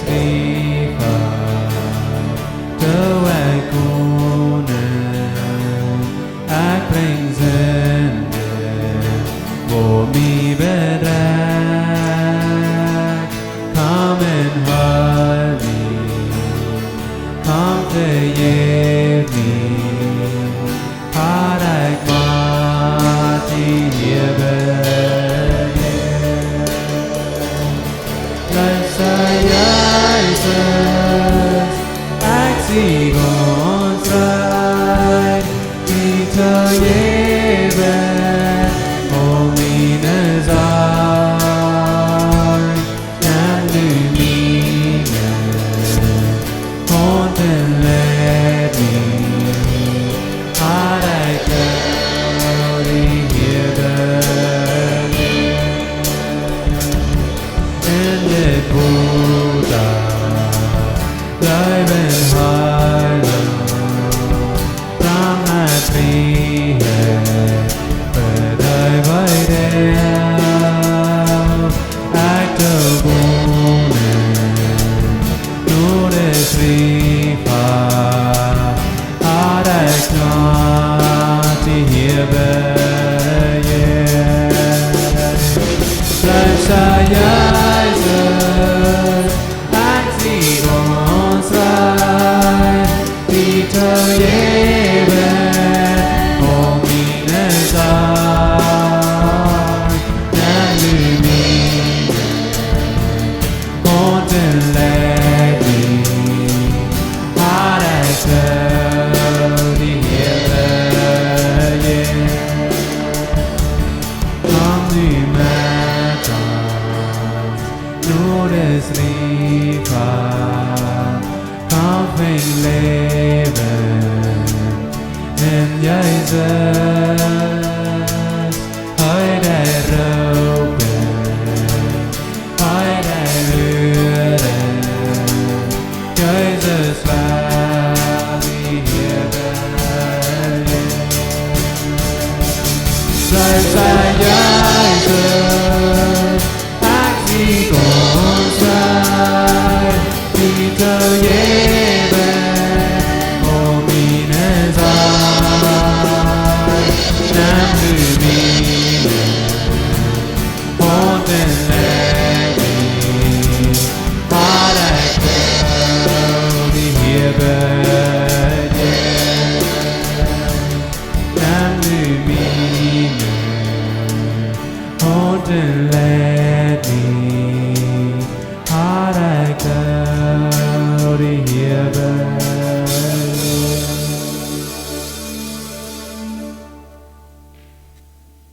river, the wagon, I brings in for me better. Come and hurry, come to me. Parak mati yebeye, like Jesus, axigon try, Peter yebe, holiness are, and lumines, haunted let me. Live and high, from my tree, but I wait act of woman, notice river, I not to hear life's a Peter Yebe, holiness are, and lumines, haunted let me, heart I tell the heaven, come to matter, notice river, coming leven, and Jesus.